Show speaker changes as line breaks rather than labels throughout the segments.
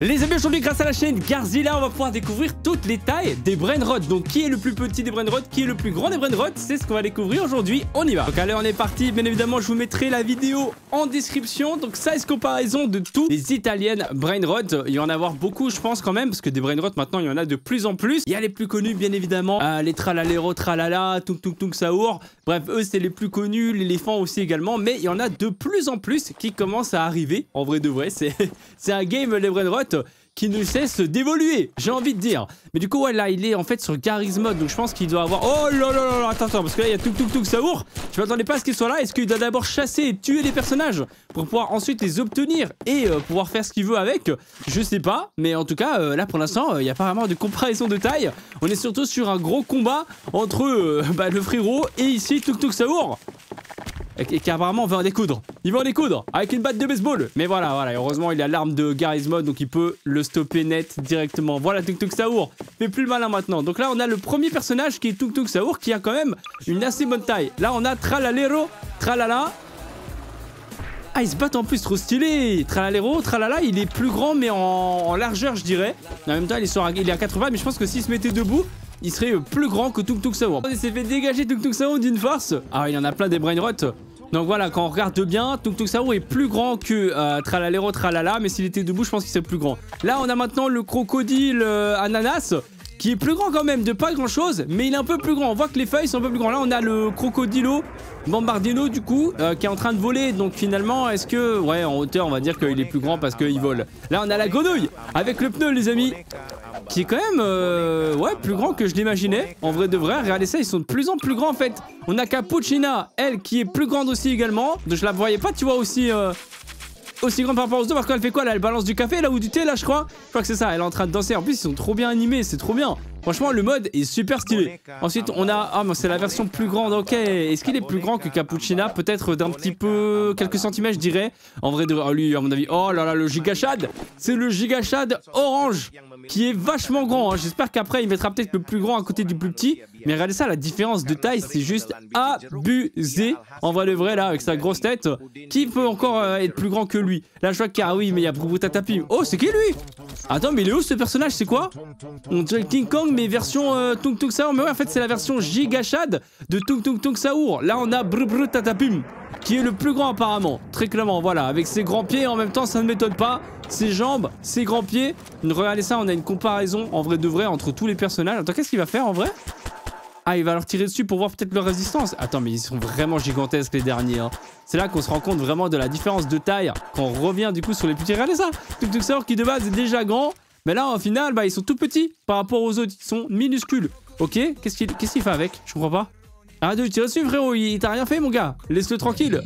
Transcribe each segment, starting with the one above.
Les amis, aujourd'hui grâce à la chaîne Garzilla, on va pouvoir découvrir toutes les tailles des brainrots. Donc qui est le plus petit des brainrots, qui est le plus grand des brainrots, c'est ce qu'on va découvrir aujourd'hui, on y va. Donc allez, on est parti, bien évidemment je vous mettrai la vidéo en description. Donc ça est comparaison de tous les italiennes brainrots. Il y en a avoir beaucoup je pense quand même, parce que des brainrots maintenant il y en a de plus en plus. Il y a les plus connus bien évidemment, les tralalero, tralala, tung tung tung saour. Bref, eux c'est les plus connus, l'éléphant aussi également. Mais il y en a de plus en plus qui commencent à arriver, en vrai de vrai. C'est un game les brainrots qui ne cesse d'évoluer, j'ai envie de dire. Mais du coup, ouais, là, il est en fait sur Garry's Mod, donc je pense qu'il doit avoir... Oh là là là, attends, parce que là, il y a Tuk Tuk Tuk Saour. Je m'attendais pas à ce qu'il soit là. Est-ce qu'il doit d'abord chasser et tuer des personnages pour pouvoir ensuite les obtenir et pouvoir faire ce qu'il veut avec? Je sais pas, mais en tout cas, là, pour l'instant, il n'y a pas vraiment de comparaison de taille. On est surtout sur un gros combat entre le frérot et ici Tuk Tuk Saour. Et qui apparemment va en découdre. Il va en découdre avec une batte de baseball. Mais voilà, heureusement il a l'arme de Garry's Mod, donc il peut le stopper net directement. Voilà Tuk Tuk Saour, fait plus le malin maintenant. Donc là on a le premier personnage qui est Tuk Tuk Saour, qui a quand même une assez bonne taille. Là on a Tralalero, Tralala. Ah, ils se battent en plus, trop stylé. Tralalero, Tralala, il est plus grand mais en largeur je dirais. En même temps il est à 80, mais je pense que s'il se mettait debout, il serait plus grand que Tuk Tuk Saour. Il s'est fait dégager Tuk Tuk Saour d'une force. Ah, il y en a plein des brainrots. Donc voilà, quand on regarde bien, Tuk Tuk Saour est plus grand que Tralalero Tralala, mais s'il était debout, je pense qu'il serait plus grand. Là, on a maintenant le crocodile ananas, qui est plus grand quand même, de pas grand chose, mais il est un peu plus grand. On voit que les feuilles sont un peu plus grandes. Là, on a le crocodilo Bombardino, du coup, qui est en train de voler. Donc finalement, est-ce que... Ouais, en hauteur, on va dire qu'il est plus grand parce qu'il vole. Là, on a la grenouille, avec le pneu, les amis, qui est quand même ouais, plus grand que je l'imaginais. En vrai de vrai, regardez ça, ils sont de plus en plus grands en fait. On a Cappuccina, elle, qui est plus grande aussi également. Donc je la voyais pas, tu vois, aussi grande par rapport aux deux. Parce qu'elle fait quoi là? Elle balance du café là ou du thé là, je crois. Je crois que c'est ça, elle est en train de danser. En plus, ils sont trop bien animés, c'est trop bien. Franchement, le mode est super stylé. Ensuite, on a... Ah, mais c'est la version plus grande, ok. Est-ce qu'il est plus grand que Cappuccina? Peut-être d'un petit peu... quelques centimètres, je dirais. En vrai, lui, à mon avis... Oh là là, le Gigachad. C'est le Gigachad orange, qui est vachement grand. Hein. J'espère qu'après, il mettra peut-être le plus grand à côté du plus petit. Mais regardez ça, la différence de taille, c'est juste abusé. En vrai de vrai, là, avec sa grosse tête. Qui peut encore être plus grand que lui? Là, je vois qu'il y a... Ah oui, mais il y a Brubutatapi. Oh, c'est qui, lui? Attends, mais il est où, ce personnage? C'est quoi? On dirait King Kong, mais version Tung Tung Saour. Mais ouais, en fait, c'est la version Gigachad de Tung Tung Tung Saour. Là, on a Brubutatapi, qui est le plus grand, apparemment. Très clairement, voilà. Avec ses grands pieds, en même temps, ça ne m'étonne pas. Ses jambes, ses grands pieds. Regardez ça, on a une comparaison, en vrai de vrai, entre tous les personnages. Attends, qu'est-ce qu'il va faire, en vrai? Ah, il va leur tirer dessus pour voir peut-être leur résistance. Attends, mais ils sont vraiment gigantesques, les derniers. Hein. C'est là qu'on se rend compte vraiment de la différence de taille. Quand on revient, du coup, sur les petits. Regardez ça. Tuk Tuk Saour qui, de base, est déjà grand. Mais là, au final, ils sont tout petits par rapport aux autres. Ils sont minuscules. Ok, qu'est-ce qu'il fait avec? Je comprends pas. Arrête de lui tirer dessus, frérot. Il t'a rien fait, mon gars. Laisse-le tranquille.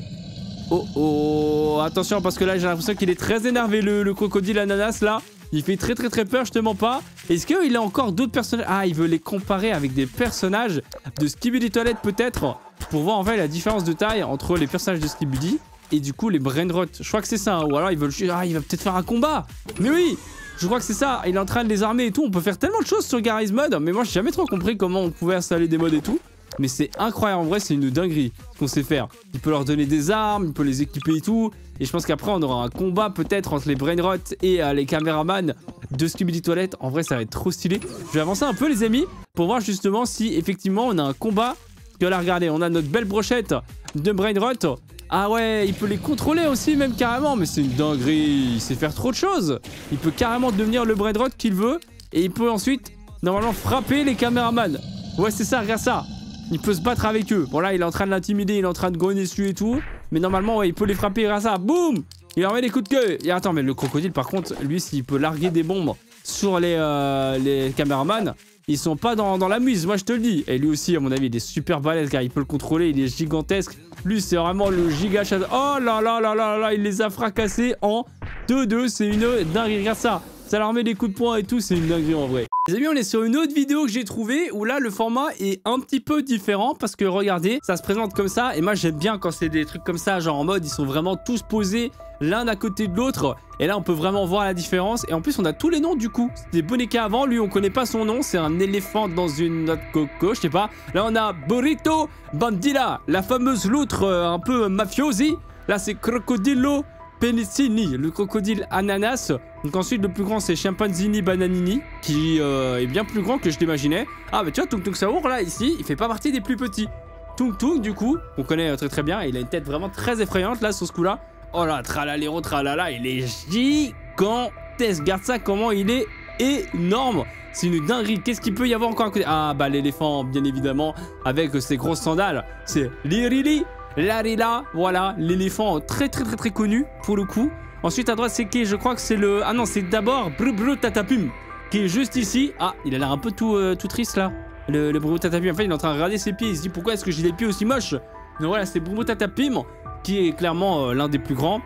Oh, oh. Attention, parce que là, j'ai l'impression qu'il est très énervé, le crocodile ananas, là. Il fait très peur, je te mens pas. Est-ce qu'il a encore d'autres personnages? Ah, il veut les comparer avec des personnages de Skibidi Toilet peut-être, pour voir en fait la différence de taille entre les personnages de Skibidi et du coup les brainrots. Je crois que c'est ça, hein. Ou alors il va peut-être faire un combat. Mais oui, je crois que c'est ça. Il est en train de les armer et tout. On peut faire tellement de choses sur Garry's Mod. Mais moi, j'ai jamais trop compris comment on pouvait installer des mods et tout. Mais c'est incroyable, en vrai, c'est une dinguerie ce qu'on sait faire. Il peut leur donner des armes, il peut les équiper et tout. Et je pense qu'après, on aura un combat peut-être entre les brainrots et les caméramans de Skibidi Toilet. En vrai, ça va être trop stylé. Je vais avancer un peu, les amis, pour voir justement si effectivement on a un combat. Que là, regardez, on a notre belle brochette de brainrots. Ah ouais, il peut les contrôler aussi, même carrément. Mais c'est une dinguerie, il sait faire trop de choses. Il peut carrément devenir le brainrot qu'il veut. Et il peut ensuite, normalement, frapper les caméramans. Ouais, c'est ça, regarde ça. Il peut se battre avec eux. Bon là, il est en train de l'intimider, il est en train de grogner dessus et tout. Mais normalement, ouais, il peut les frapper grâce à ça. Boum! Il leur met des coups de queue. Et attends, mais le crocodile, par contre, lui, s'il peut larguer des bombes sur les caméramans, ils sont pas dans la muse, moi je te le dis. Et lui aussi, à mon avis, il est super balèze car il peut le contrôler, il est gigantesque. Lui, c'est vraiment le giga chat. Oh là là là là là, il les a fracassés en 2-2. C'est une dinguerie. Regarde ça. Ça leur met des coups de poing et tout, c'est une dinguerie en vrai. Les amis, on est sur une autre vidéo que j'ai trouvée où là, le format est un petit peu différent parce que regardez, ça se présente comme ça. Et moi, j'aime bien quand c'est des trucs comme ça, genre en mode, ils sont vraiment tous posés l'un à côté de l'autre. Et là, on peut vraiment voir la différence. Et en plus, on a tous les noms du coup. C'était Bonica avant, lui, on connaît pas son nom. C'est un éléphant dans une note coco, je sais pas. Là, on a Burrito Bandila, la fameuse loutre un peu mafiosi. Là, c'est Crocodilo Penicini, le crocodile ananas. Donc ensuite, le plus grand, c'est Chimpanzini Bananini, qui est bien plus grand que je l'imaginais. Ah, bah tu vois, Tung Tung Saour, là, ici, il fait pas partie des plus petits. Tung Tung, du coup, on connaît très très bien. Il a une tête vraiment très effrayante, là, sur ce coup-là. Oh là, tralalero, tralala, il est gigantesque. Regarde ça, comment il est énorme. C'est une dinguerie. Qu'est-ce qu'il peut y avoir encore à côté? Ah, bah l'éléphant, bien évidemment, avec ses grosses sandales. C'est Lirili, Larila, voilà, l'éléphant très très très très connu, pour le coup. Ensuite, à droite, c'est qui? Je crois que c'est le... Ah non, c'est d'abord Brubru Tatapum, qui est juste ici. Ah, il a l'air un peu tout triste, là. Le Brubru Tatapum. En fait, il est en train de regarder ses pieds. Il se dit, pourquoi est-ce que j'ai des pieds aussi moches? Donc voilà, c'est Brubru Tatapum, qui est clairement l'un des plus grands.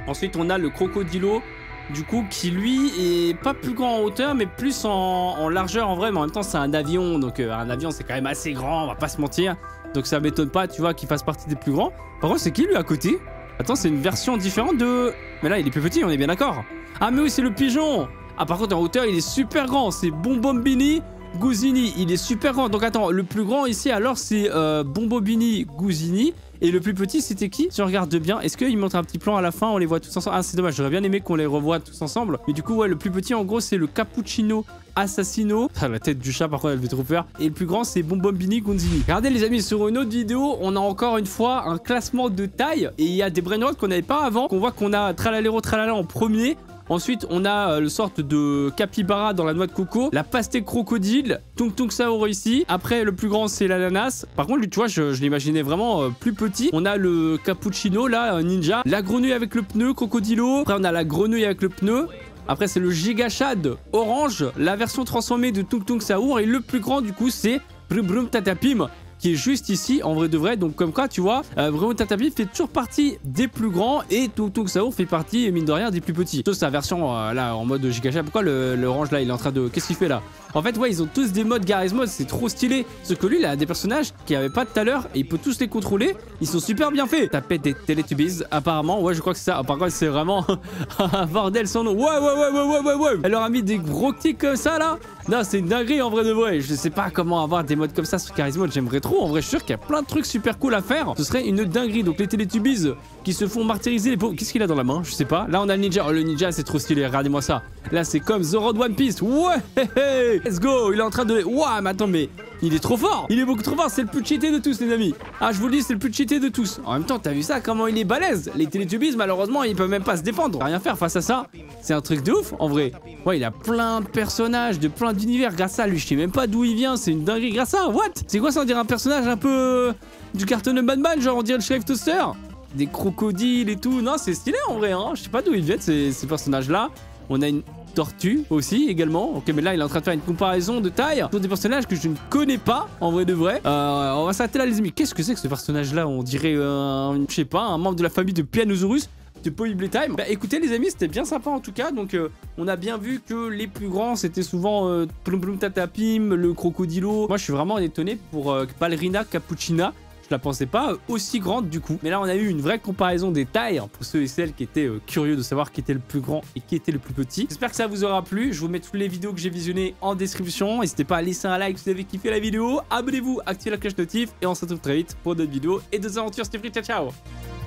Ensuite, on a le Crocodilo, du coup, qui lui est pas plus grand en hauteur, mais plus en largeur en vrai. Mais en même temps, c'est un avion. Donc, un avion, c'est quand même assez grand, on va pas se mentir. Donc, ça m'étonne pas, tu vois, qu'il fasse partie des plus grands. Par contre, c'est qui lui à côté? Attends, c'est une version différente de... Mais là, il est plus petit, on est bien d'accord. Ah, mais oui, c'est le pigeon. Ah, par contre, en hauteur, il est super grand. C'est Bonbonbini Guzini. Il est super grand. Donc, attends, le plus grand ici, alors, c'est Bonbonbini Guzini. Et le plus petit, c'était qui? Si on regarde bien, est-ce qu'il montre un petit plan à la fin? On les voit tous ensemble. Ah, c'est dommage, j'aurais bien aimé qu'on les revoie tous ensemble. Mais du coup, ouais, le plus petit, en gros, c'est le Cappuccino Assassino. Ah, la tête du chat, par contre, elle fait trop peur. Et le plus grand, c'est Bonbonbini Gonzini. Regardez, les amis, sur une autre vidéo, on a encore une fois un classement de taille. Et il y a des brainrots qu'on n'avait pas avant. Qu'on voit qu'on a Tralalero Tralala en premier. Ensuite, on a le sorte de capybara dans la noix de coco, la pastèque crocodile, Tung Tung Saour ici. Après, le plus grand, c'est l'ananas. Par contre, lui, tu vois, je l'imaginais vraiment plus petit. On a le cappuccino, là, ninja. La grenouille avec le pneu, crocodilo. Après, on a la grenouille avec le pneu. Après, c'est le gigachad orange, la version transformée de Tung Tung Saour. Et le plus grand, du coup, c'est Brum Brum Tatapim, qui est juste ici, en vrai de vrai. Donc comme quoi, tu vois, Brum Tatapim fait toujours partie des plus grands et Tung Tung Saour fait partie, mine de rien, des plus petits. Sauf sa version, là, en mode gigachad. Pourquoi l'orange, là, il est en train de... Qu'est-ce qu'il fait, là? En fait, ouais, ils ont tous des modes Garry's Mod, c'est trop stylé. Sauf que lui, il a des personnages qu'il n'y avait pas tout à l'heure et il peut tous les contrôler. Ils sont super bien faits. Taper des Teletubbies, apparemment. Ouais, je crois que c'est ça. Par contre, c'est vraiment un bordel son nom. Ouais. Elle leur a mis des gros kicks comme ça, là. Non, c'est une dinguerie en vrai de vrai. Je sais pas comment avoir des modes comme ça sur Garry's Mod. J'aimerais trop. En vrai, je suis sûr qu'il y a plein de trucs super cool à faire. Ce serait une dinguerie. Donc, les Teletubbies qui se font martyriser. Qu'est-ce qu'il a dans la main? Je sais pas. Là, on a le ninja. Oh, le ninja, c'est trop stylé. Regardez-moi ça. Là, c'est comme Zoro de One Piece. Ouais, let's go. Il est en train de... Ouah, mais attends, mais il est trop fort. Il est beaucoup trop fort. C'est le plus cheaté de tous, les amis. Ah, je vous le dis, c'est le plus cheaté de tous. En même temps, t'as vu ça? Comment il est balèze? Les Teletubbies, malheureusement, ils peuvent même pas se défendre. Rien faire face à ça. C'est un truc de ouf, en vrai. Ouais, il a plein de personnages, de plein d'univers. Grâce à lui, je sais même pas d'où il vient. C'est une dinguerie. Grâce à what? C'est quoi ça? On dirait un personnage un peu du carton de Batman, genre on dirait le Sheriff Toaster. Des crocodiles et tout. Non, c'est stylé en vrai, hein. Je sais pas d'où ils viennent ces personnages-là. On a une tortue aussi également. Ok, mais là il est en train de faire une comparaison de taille sur des personnages que je ne connais pas en vrai de vrai. On va s'arrêter là, les amis. Qu'est-ce que c'est que ce personnage-là? On dirait je sais pas, un membre de la famille de Pianosaurus de Poly Playtime. Bah écoutez les amis, c'était bien sympa en tout cas. Donc on a bien vu que les plus grands c'était souvent Plum Plum Tatapim, le crocodilo. Moi je suis vraiment étonné pour Ballerina Cappuccina. Je la pensais pas aussi grande du coup. Mais là on a eu une vraie comparaison des tailles pour ceux et celles qui étaient curieux de savoir qui était le plus grand et qui était le plus petit. J'espère que ça vous aura plu. Je vous mets toutes les vidéos que j'ai visionnées en description. N'hésitez pas à laisser un like si vous avez kiffé la vidéo. Abonnez-vous, activez la cloche notif et on se retrouve très vite pour d'autres vidéos et d'autres aventures. C'était Free, ciao ciao.